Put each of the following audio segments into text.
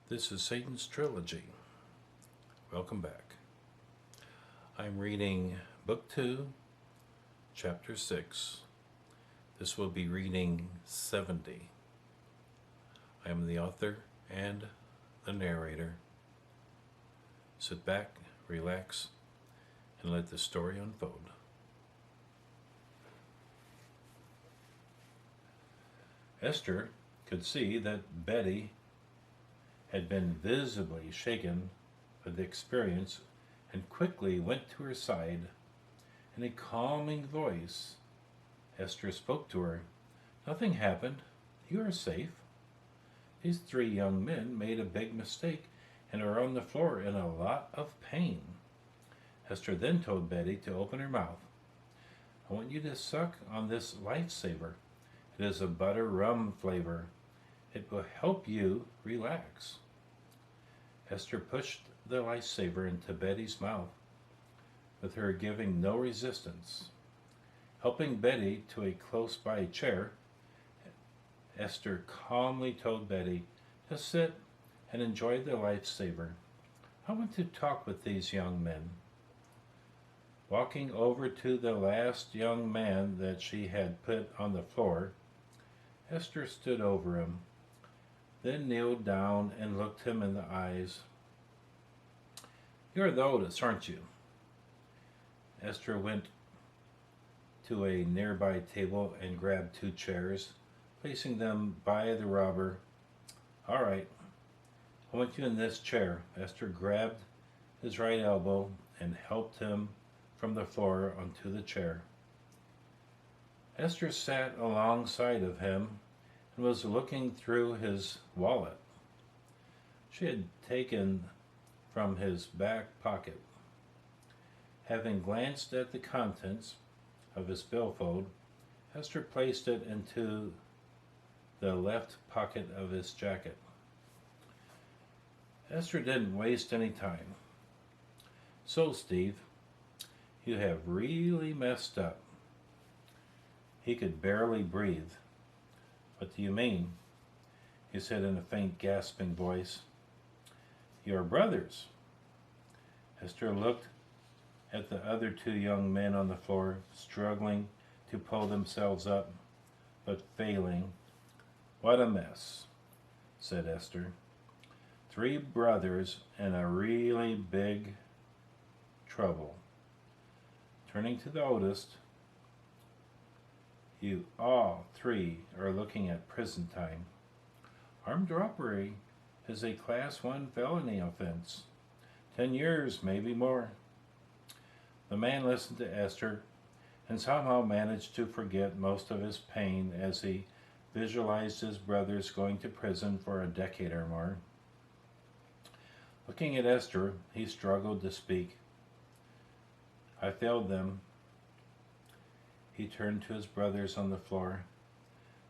This is Satan's Trilogy. Welcome back. I'm reading Book 2, Chapter 6. This will be reading 70. I am the author and the narrator. Sit back, relax, and let the story unfold. Esther could see that Betty had been visibly shaken by the experience and quickly went to her side. In a calming voice, Esther spoke to her. "Nothing happened. You are safe. These three young men made a big mistake and are on the floor in a lot of pain." Esther then told Betty to open her mouth. "I want you to suck on this lifesaver. It is a butter rum flavor. It will help you relax." Esther pushed the lifesaver into Betty's mouth, with her giving no resistance. Helping Betty to a close-by chair, Esther calmly told Betty to sit and enjoy the lifesaver. "I want to talk with these young men." Walking over to the last young man that she had put on the floor, Esther stood over him, then kneeled down and looked him in the eyes. "You're the oldest, aren't you?" Esther went to a nearby table and grabbed two chairs, placing them by the robber. "All right, I want you in this chair." Esther grabbed his right elbow and helped him from the floor onto the chair. Esther sat alongside of him and was looking through his wallet. She had taken from his back pocket. Having glanced at the contents of his billfold, Esther placed it into the left pocket of his jacket. Esther didn't waste any time. "So, Steve, you have really messed up." He could barely breathe. "What do you mean?" he said in a faint, gasping voice. "You're brothers." Esther looked at the other two young men on the floor, struggling to pull themselves up, but failing. "What a mess," said Esther. "Three brothers in a really big trouble." Turning to the oldest, "You all three are looking at prison time. Armed robbery is a Class 1 felony offense. 10 years, maybe more." The man listened to Esther and somehow managed to forget most of his pain as he visualized his brothers going to prison for a decade or more. Looking at Esther, he struggled to speak. "I failed them." He turned to his brothers on the floor.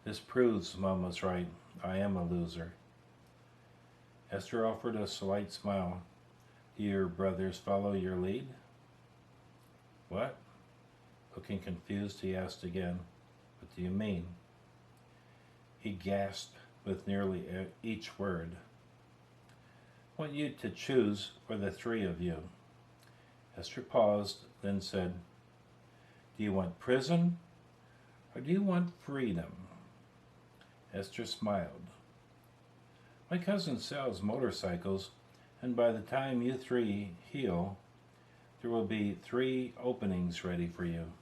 "This proves Mom was right. I am a loser." Esther offered a slight smile. "Do your brothers follow your lead?" "What?" Looking confused, he asked again. "What do you mean?" He gasped with nearly each word. "I want you to choose for the three of you." Esther paused, then said, "Do you want prison, or do you want freedom?" Esther smiled. "My cousin sells motorcycles, and by the time you three heal, there will be 3 openings ready for you."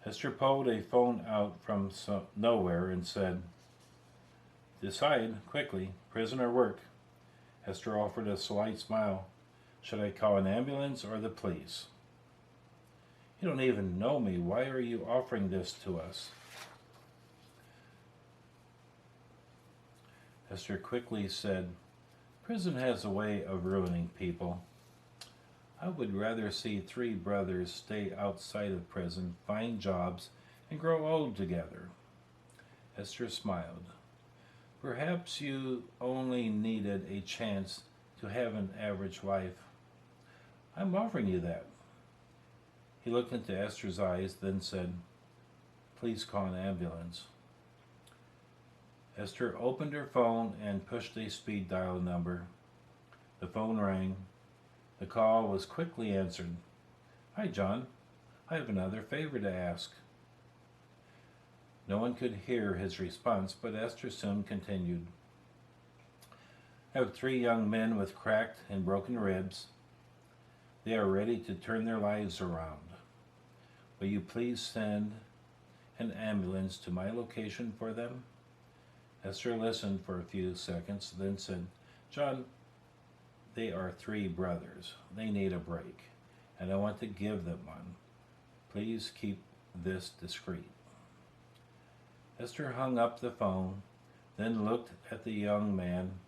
Esther pulled a phone out from nowhere and said, "Decide quickly, prison or work." Esther offered a slight smile. "Should I call an ambulance or the police?" "You don't even know me. Why are you offering this to us?" Esther quickly said, "Prison has a way of ruining people. I would rather see 3 brothers stay outside of prison, find jobs, and grow old together." Esther smiled. "Perhaps you only needed a chance to have an average life. I'm offering you that." He looked into Esther's eyes, then said, "Please call an ambulance." Esther opened her phone and pushed a speed dial number. The phone rang. The call was quickly answered. "Hi, John. I have another favor to ask." No one could hear his response, but Esther soon continued. "I have 3 young men with cracked and broken ribs. They are ready to turn their lives around. Will you please send an ambulance to my location for them?" Esther listened for a few seconds, then said, "John, they are 3 brothers. They need a break, and I want to give them one. Please keep this discreet." Esther hung up the phone, then looked at the young man.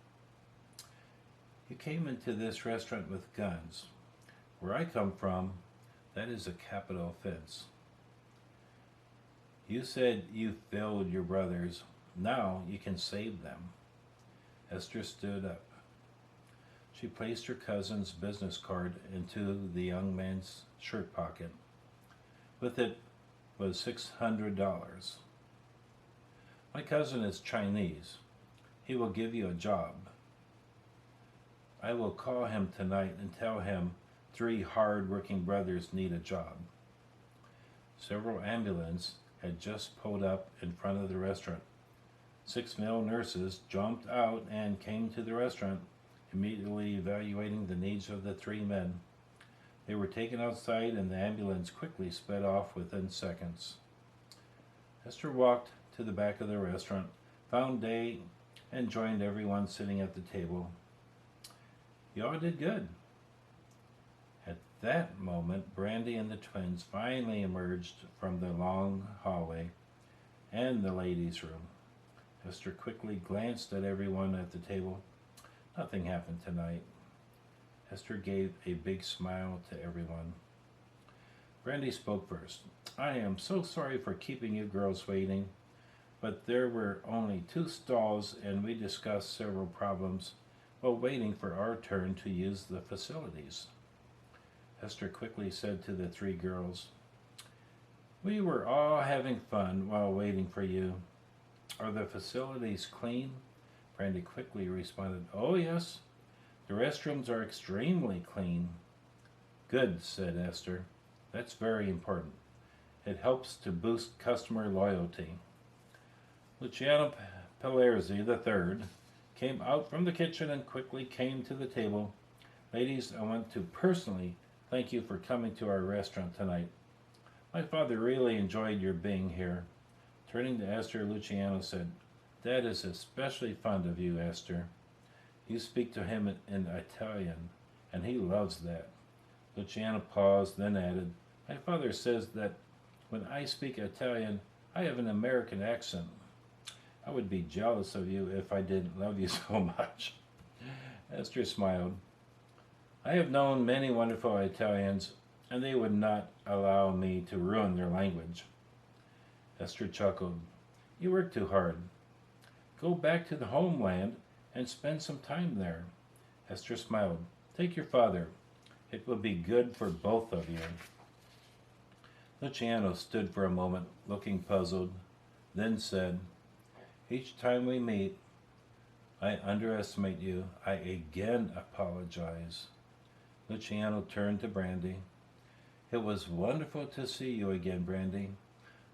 "You came into this restaurant with guns. Where I come from, that is a capital offense. You said you failed your brothers. Now you can save them." Esther stood up. She placed her cousin's business card into the young man's shirt pocket. With it was $600. "My cousin is Chinese. He will give you a job. I will call him tonight and tell him 3 hard-working brothers need a job." Several ambulances had just pulled up in front of the restaurant. 6 male nurses jumped out and came to the restaurant, immediately evaluating the needs of the 3 men. They were taken outside and the ambulance quickly sped off within seconds. Esther walked to the back of the restaurant, found Day, and joined everyone sitting at the table. "You all did good." At that moment, Brandy and the twins finally emerged from the long hallway and the ladies' room. Esther quickly glanced at everyone at the table. Nothing happened tonight. Esther gave a big smile to everyone. Brandy spoke first. "I am so sorry for keeping you girls waiting, but there were only 2 stalls and we discussed several problems while waiting for our turn to use the facilities." Esther quickly said to the 3 girls, "We were all having fun while waiting for you. Are the facilities clean?" Brandy quickly responded, "Oh yes, the restrooms are extremely clean." "Good," said Esther. "That's very important. It helps to boost customer loyalty." Luciano Palerzi III came out from the kitchen and quickly came to the table. "Ladies, I want to personally thank you for coming to our restaurant tonight. My father really enjoyed your being here." Turning to Esther, Luciano said, "Dad is especially fond of you, Esther. You speak to him in Italian, and he loves that." Luciano paused, then added, "My father says that when I speak Italian, I have an American accent. I would be jealous of you if I didn't love you so much." Esther smiled. "I have known many wonderful Italians, and they would not allow me to ruin their language." Esther chuckled. "You work too hard. Go back to the homeland and spend some time there." Esther smiled. "Take your father. It will be good for both of you." Luciano stood for a moment, looking puzzled, then said, "Each time we meet, I underestimate you. I again apologize." Luciano turned to Brandy. "It was wonderful to see you again, Brandy.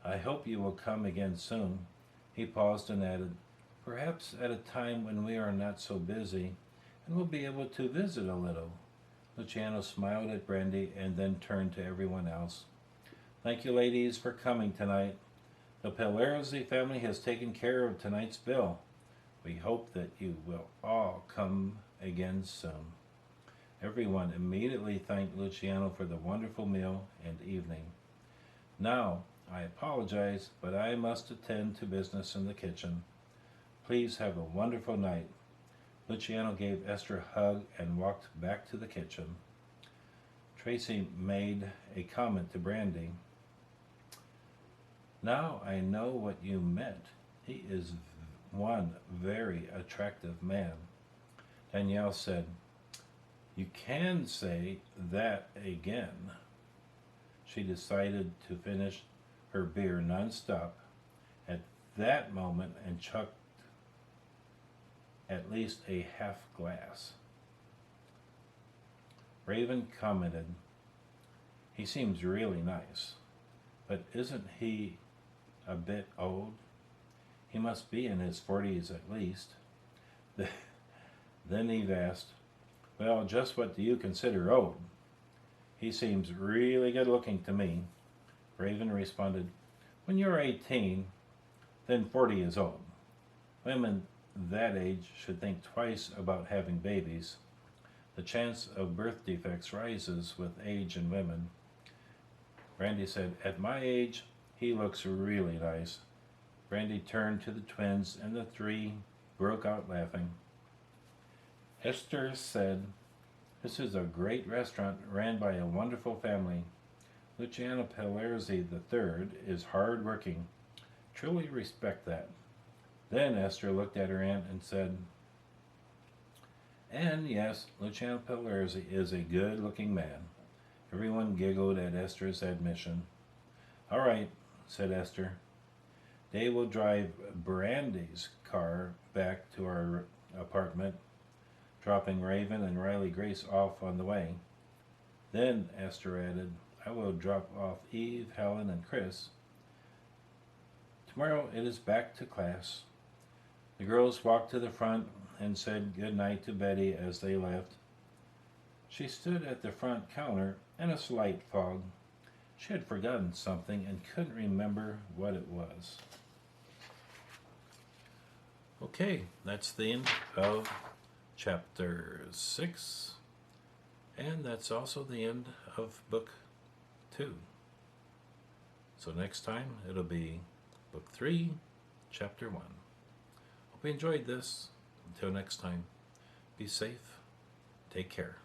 I hope you will come again soon." He paused and added, "Perhaps at a time when we are not so busy, and will be able to visit a little." Luciano smiled at Brandy and then turned to everyone else. "Thank you, ladies, for coming tonight. The Palerzi family has taken care of tonight's bill. We hope that you will all come again soon." Everyone immediately thanked Luciano for the wonderful meal and evening. "Now, I apologize, but I must attend to business in the kitchen. Please have a wonderful night." Luciano gave Esther a hug and walked back to the kitchen. Tracy made a comment to Brandy. "Now I know what you meant. He is one very attractive man." Danielle said, "You can say that again." She decided to finish her beer non-stop at that moment and chucked at least a half glass. Raven commented, "He seems really nice, but isn't he a bit old? He must be in his 40s at least." Then Eve asked, "Well, just what do you consider old?" "He seems really good looking to me." Raven responded, "When you're 18, then 40 is old. Women that age should think twice about having babies. The chance of birth defects rises with age in women." Brandy said, "At my age, he looks really nice." Brandy turned to the twins, and the three broke out laughing. Esther said, "This is a great restaurant ran by a wonderful family. Luciano Pelerzi III is hard-working. Truly respect that." Then Esther looked at her aunt and said, "And yes, Luciano Pelerzi is a good-looking man." Everyone giggled at Esther's admission. "All right," said Esther. "They will drive Brandy's car back to our apartment, dropping Raven and Riley Grace off on the way. Then," Esther added, "I will drop off Eve, Helen, and Chris. Tomorrow it is back to class." The girls walked to the front and said good night to Betty as they left. She stood at the front counter in a slight fog. She had forgotten something and couldn't remember what it was. Okay, that's the end of Chapter 6, and that's also the end of Book 2. So next time it'll be Book 3, Chapter 1. Hope you enjoyed this. Until next time, be safe, take care.